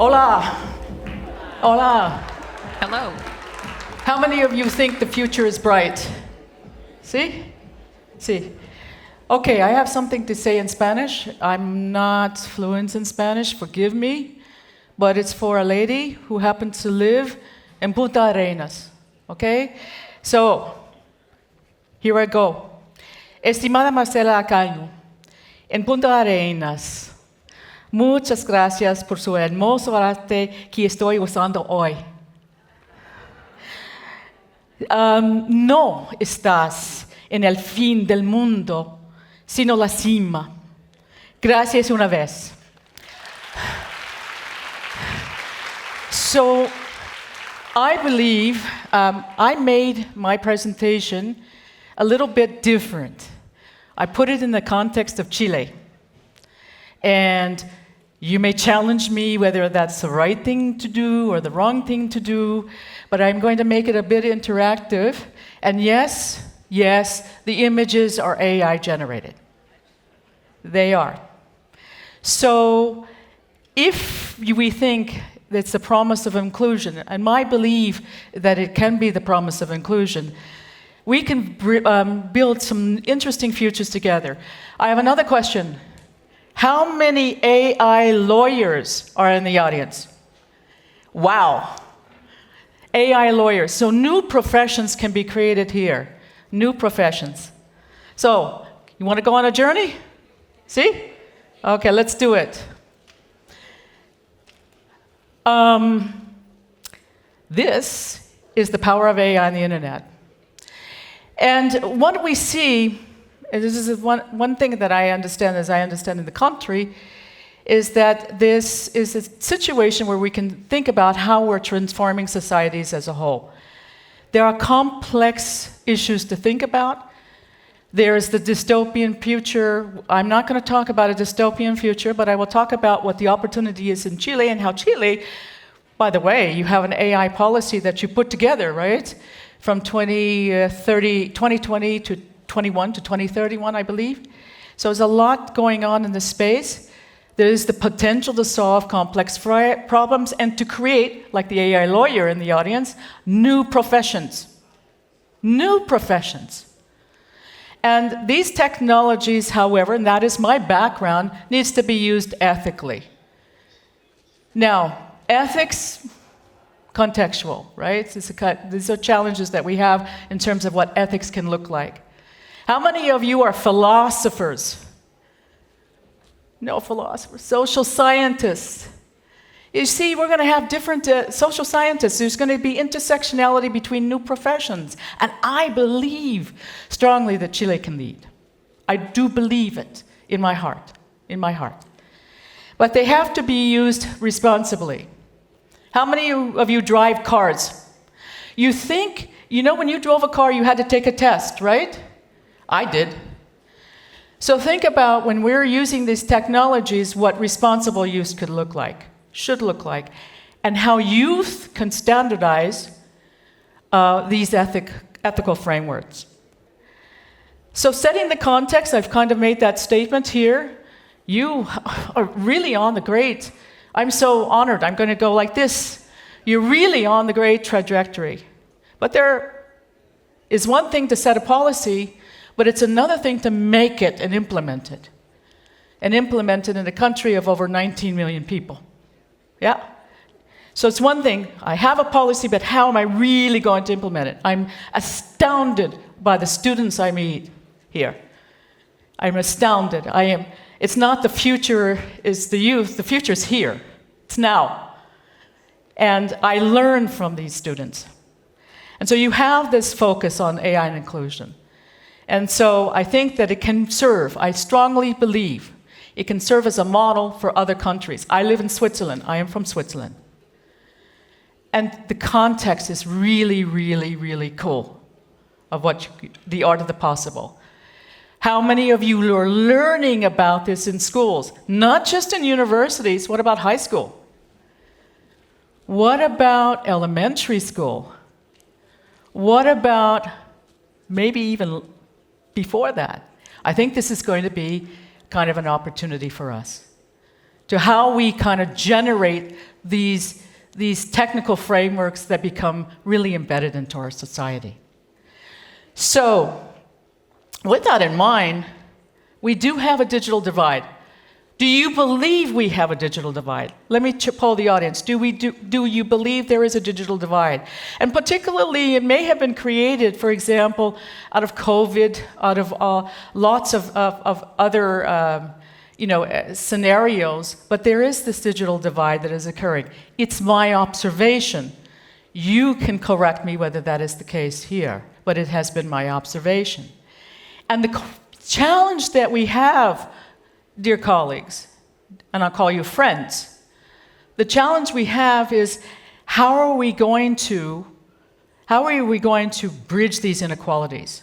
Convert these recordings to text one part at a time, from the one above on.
Hola. Hola. Hello. How many of you think the future is bright? See? See. Okay, I have something to say in Spanish. I'm not fluent in Spanish, forgive me, but it's for a lady who happens to live in Punta Arenas. Okay? So, here I go. Estimada Marcela Acaño, en Punta Arenas, muchas gracias por su hermoso arte que estoy usando hoy. No estás en el fin del mundo, sino la cima. Gracias una vez. So, I believe I made my presentation a little bit different. I put it in the context of Chile. And you may challenge me whether that's the right thing to do or the wrong thing to do, but I'm going to make it a bit interactive. And yes, the images are AI generated. They are. So if we think it's the promise of inclusion, and my belief that it can be the promise of inclusion, we can build some interesting futures together. I have another question. How many AI lawyers are in the audience? Wow. AI lawyers. So new professions can be created here. New professions. So, you want to go on a journey? See? Okay, let's do it. This is the power of AI on the internet. And what we see, and this is one thing that I understand, as I understand in the country, is that this is a situation where we can think about how we're transforming societies as a whole. There are complex issues to think about. There is the dystopian future. I'm not going to talk about a dystopian future, but I will talk about what the opportunity is in Chile and how Chile, by the way, you have an AI policy that you put together, right? From 2020 to 21 to 2031, I believe. So there's a lot going on in this space. There is the potential to solve complex problems and to create, like the AI lawyer in the audience, new professions. New professions. And these technologies, however, and that is my background, needs to be used ethically. Now, ethics, contextual, right? These are challenges that we have in terms of what ethics can look like. How many of you are philosophers? No philosophers. Social scientists. You see, we're going to have different social scientists. There's going to be intersectionality between new professions. And I believe strongly that Chile can lead. I do believe it in my heart. In my heart. But they have to be used responsibly. How many of you drive cars? You think, when you drove a car, you had to take a test, right? I did. So think about when we're using these technologies, what responsible use could look like, should look like, and how youth can standardize these ethical frameworks. So setting the context, I've kind of made that statement here. You are really on the great, I'm so honored, I'm going to go like this. You're really on the great trajectory. But there is one thing to set a policy, but it's another thing to make it and implement it. And implement it in a country of over 19 million people. Yeah? So it's one thing, I have a policy, but how am I really going to implement it? I'm astounded by the students I meet here. I'm astounded. It's not the future is the youth, the future is here. It's now. And I learn from these students. And so you have this focus on AI and inclusion. And so I think that it can serve, I strongly believe, it can serve as a model for other countries. I live in Switzerland. I am from Switzerland. And the context is really, really, really cool of the art of the possible. How many of you are learning about this in schools? Not just in universities. What about high school? What about elementary school? What about maybe even before that? I think this is going to be kind of an opportunity for us to how we kind of generate these technical frameworks that become really embedded into our society. So, with that in mind, we do have a digital divide. Do you believe we have a digital divide? Let me poll the audience. Do you believe there is a digital divide? And particularly, it may have been created, for example, out of COVID, out of lots of other scenarios, but there is this digital divide that is occurring. It's my observation. You can correct me whether that is the case here, but it has been my observation. And the challenge that we have, dear colleagues, and I'll call you friends, the challenge we have is how are we going to bridge these inequalities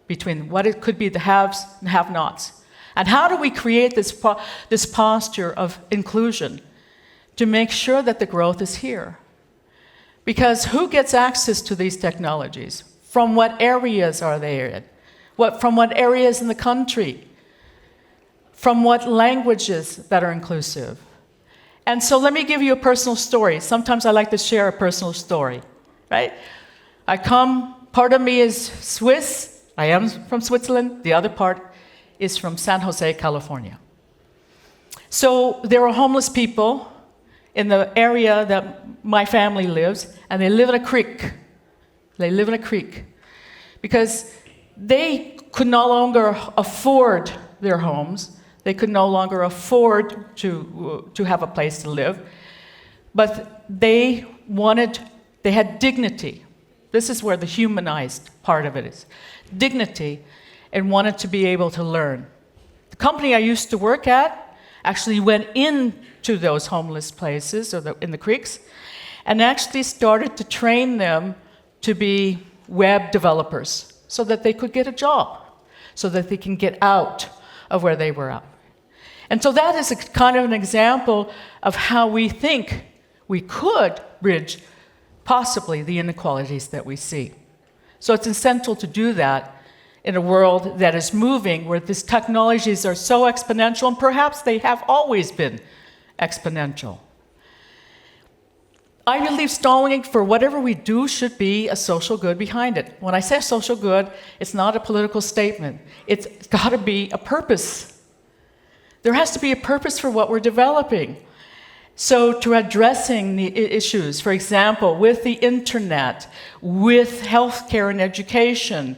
between what it could be the haves and have-nots? And how do we create this posture of inclusion to make sure that the growth is here? Because who gets access to these technologies? From what areas are they in? From what areas in the country? From what languages that are inclusive? And so let me give you a personal story. Sometimes I like to share a personal story, right? Part of me is Swiss. I am from Switzerland. The other part is from San Jose, California. So there are homeless people in the area that my family lives, and they live in a creek. They live in a creek because they could no longer afford their homes. They could no longer afford to have a place to live. But they had dignity. This is where the humanized part of it is. Dignity, and wanted to be able to learn. The company I used to work at actually went into those homeless places, or in the creeks, and actually started to train them to be web developers so that they could get a job, so that they can get out of where they were at. And so that is a kind of an example of how we think we could bridge possibly the inequalities that we see. So it's essential to do that in a world that is moving, where these technologies are so exponential, and perhaps they have always been exponential. I believe stalling for whatever we do should be a social good behind it. When I say social good, it's not a political statement. It's got to be a purpose. There has to be a purpose for what we're developing. So to addressing the issues, for example, with the internet, with healthcare and education,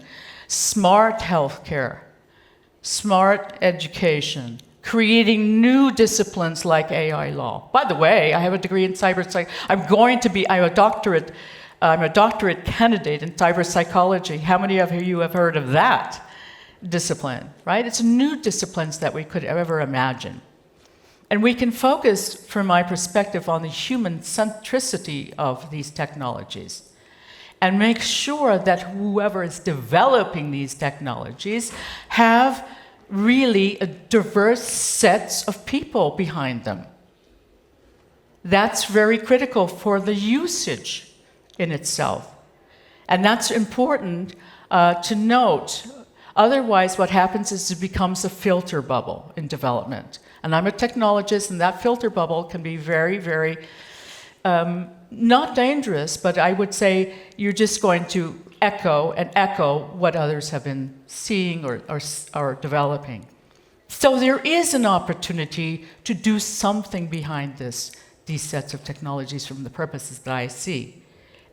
smart healthcare, smart education, creating new disciplines like AI law. By the way, I have a degree in cyber. I'm a doctorate candidate in cyber psychology. How many of you have heard of that discipline, right? It's new disciplines that we could ever imagine. And we can focus, from my perspective, on the human centricity of these technologies and make sure that whoever is developing these technologies have really a diverse sets of people behind them. That's very critical for the usage in itself. And that's important to note. Otherwise, what happens is it becomes a filter bubble in development. And I'm a technologist, and that filter bubble can be very, very not dangerous, but I would say you're just going to echo what others have been seeing or developing. So there is an opportunity to do something behind these sets of technologies from the purposes that I see.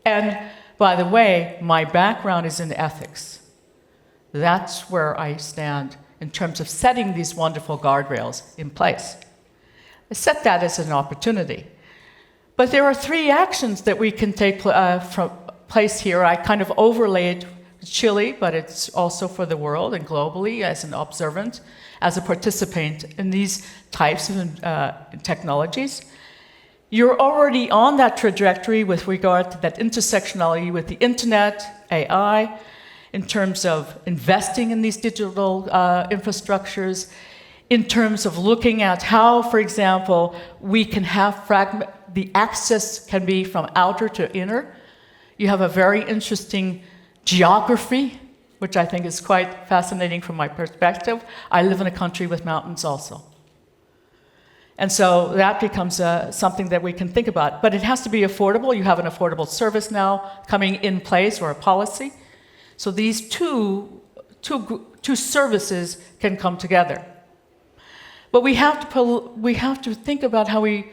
And by the way, my background is in ethics. That's where I stand in terms of setting these wonderful guardrails in place. I set that as an opportunity. But there are three actions that we can take from place here. I kind of overlaid Chile, but it's also for the world and globally as an observant, as a participant in these types of technologies. You're already on that trajectory with regard to that intersectionality with the internet, AI, in terms of investing in these digital infrastructures, in terms of looking at how, for example, we can have the access can be from outer to inner. You have a very interesting geography, which I think is quite fascinating from my perspective. I live in a country with mountains also. And so that becomes something that we can think about. But it has to be affordable. You have an affordable service now coming in place, or a policy. So these two services can come together. But we have to think about how we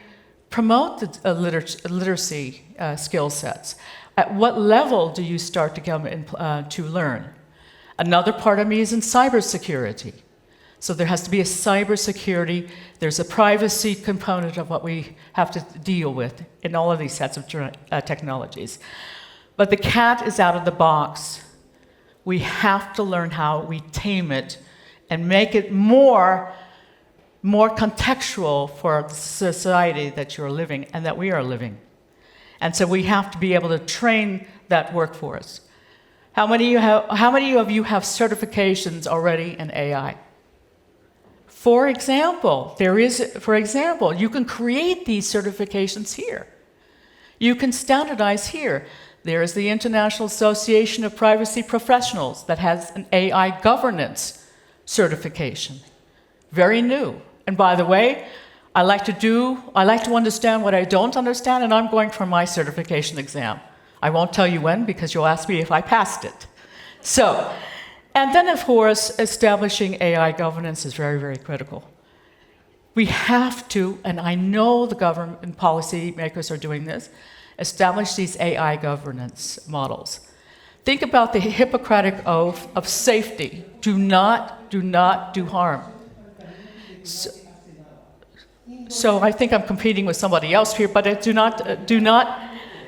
promote the literacy skill sets. At what level do you start to come in, to learn? Another part of me is in cybersecurity. So there has to be a cybersecurity. There's a privacy component of what we have to deal with in all of these sets of technologies. But the cat is out of the box. We have to learn how we tame it and make it more contextual for the society that you're living and that we are living. And so we have to be able to train that workforce. How many of you have certifications already in AI? For example, you can create these certifications here. You can standardize here. There is the International Association of Privacy Professionals that has an AI governance certification. Very new. And by the way, I like to understand what I don't understand, and I'm going for my certification exam. I won't tell you when, because you'll ask me if I passed it. So, and then of course, establishing AI governance is very, very critical. We have to, and I know the government and policy makers are doing this, establish these AI governance models. Think about the Hippocratic Oath of safety. Do not do harm. So I think I'm competing with somebody else here, but do not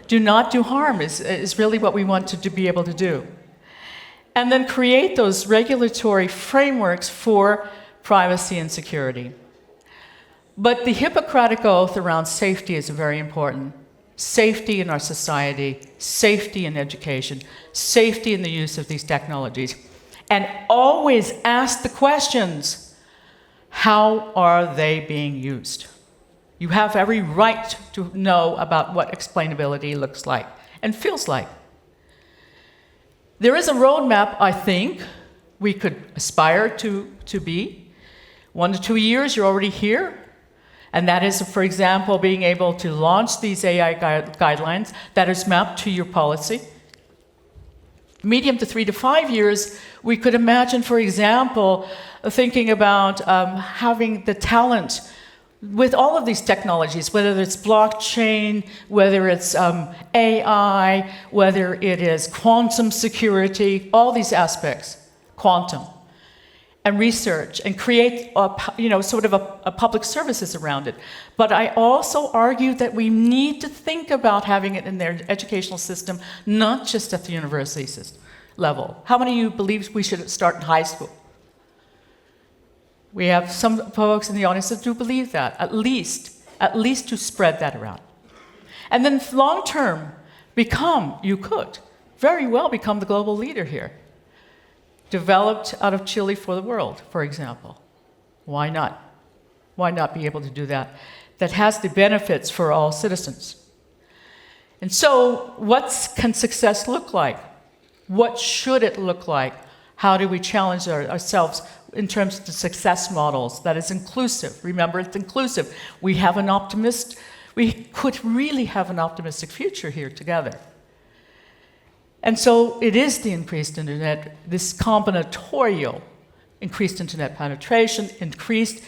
do harm is really what we want to be able to do. And then create those regulatory frameworks for privacy and security. But the Hippocratic Oath around safety is very important. Safety in our society, safety in education, safety in the use of these technologies. And always ask the questions, how are they being used? You have every right to know about what explainability looks like and feels like. There is a roadmap, I think, we could aspire to be. 1 to 2 years, you're already here. And that is, for example, being able to launch these AI guidelines that is mapped to your policy. Medium to 3 to 5 years, we could imagine, for example, thinking about having the talent with all of these technologies, whether it's blockchain, whether it's AI, whether it is quantum security, all these aspects, quantum, and research, and create sort of a public services around it. But I also argue that we need to think about having it in their educational system, not just at the university level. How many of you believe we should start in high school? We have some folks in the audience that do believe that, at least to spread that around. And then long term, you could very well become the global leader here. Developed out of Chile for the world, for example. Why not? Why not be able to do that? That has the benefits for all citizens. And so, what can success look like? What should it look like? How do we challenge ourselves in terms of the success models that is inclusive? Remember, it's inclusive. We could really have an optimistic future here together. And so it is the increased internet, this combinatorial increased internet penetration, increased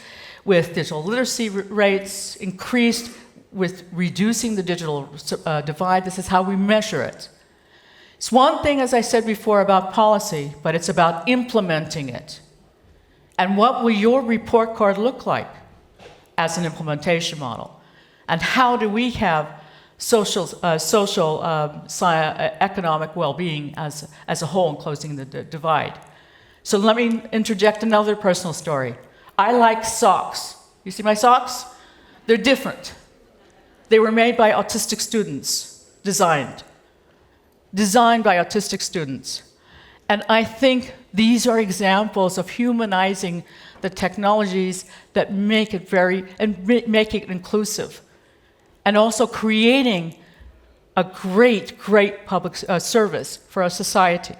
with digital literacy rates, increased with reducing the digital divide. This is how we measure it. It's one thing, as I said before, about policy, but it's about implementing it. And what will your report card look like as an implementation model? And how do we have social economic well-being as a whole and closing the divide? So let me interject another personal story. I like socks. You see my socks? They're different. They were made by autistic students, designed by autistic students. And I think these are examples of humanizing the technologies that make it make it inclusive. And also creating a great public service for our society.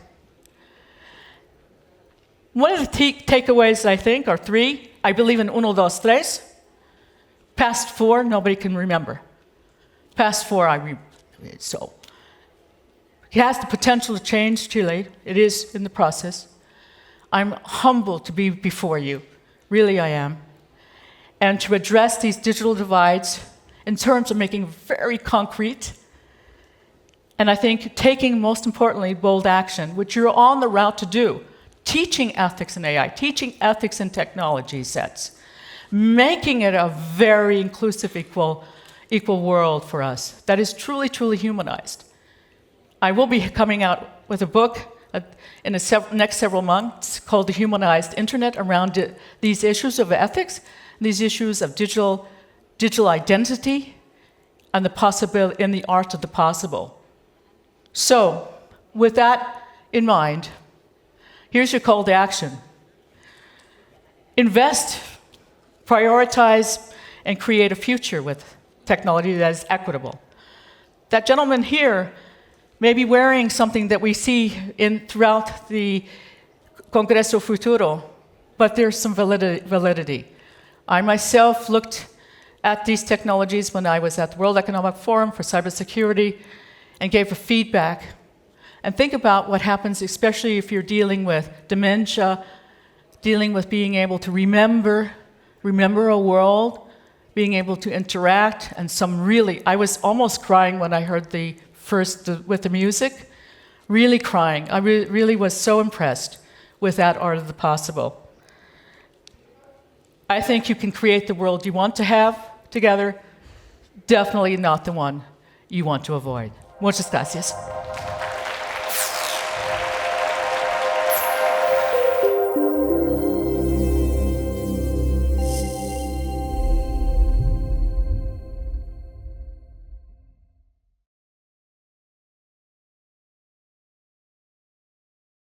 One of the takeaways, I think, are 3. I believe in 1, 2, 3. Past 4, nobody can remember. Past 4, so. It has the potential to change Chile. It is in the process. I'm humbled to be before you. Really, I am. And to address these digital divides in terms of making very concrete, and I think taking, most importantly, bold action, which you're on the route to do. Teaching ethics in AI, teaching ethics in technology sets, making it a very inclusive, equal world for us that is truly, truly humanized. I will be coming out with a book in the next several months called The Humanized Internet around these issues of ethics, these issues of digital identity, and the possibility in the art of the possible. So, with that in mind, here's your call to action. Invest, prioritize, and create a future with technology that is equitable. That gentleman here may be wearing something that we see throughout the Congreso Futuro, but there's some validity. I myself looked at these technologies when I was at the World Economic Forum for cybersecurity and gave a feedback. And think about what happens, especially if you're dealing with dementia, dealing with being able to remember a world, being able to interact, and I was almost crying when I heard with the music, really crying. I really was so impressed with that art of the possible. I think you can create the world you want to have together, definitely not the one you want to avoid. Muchas gracias.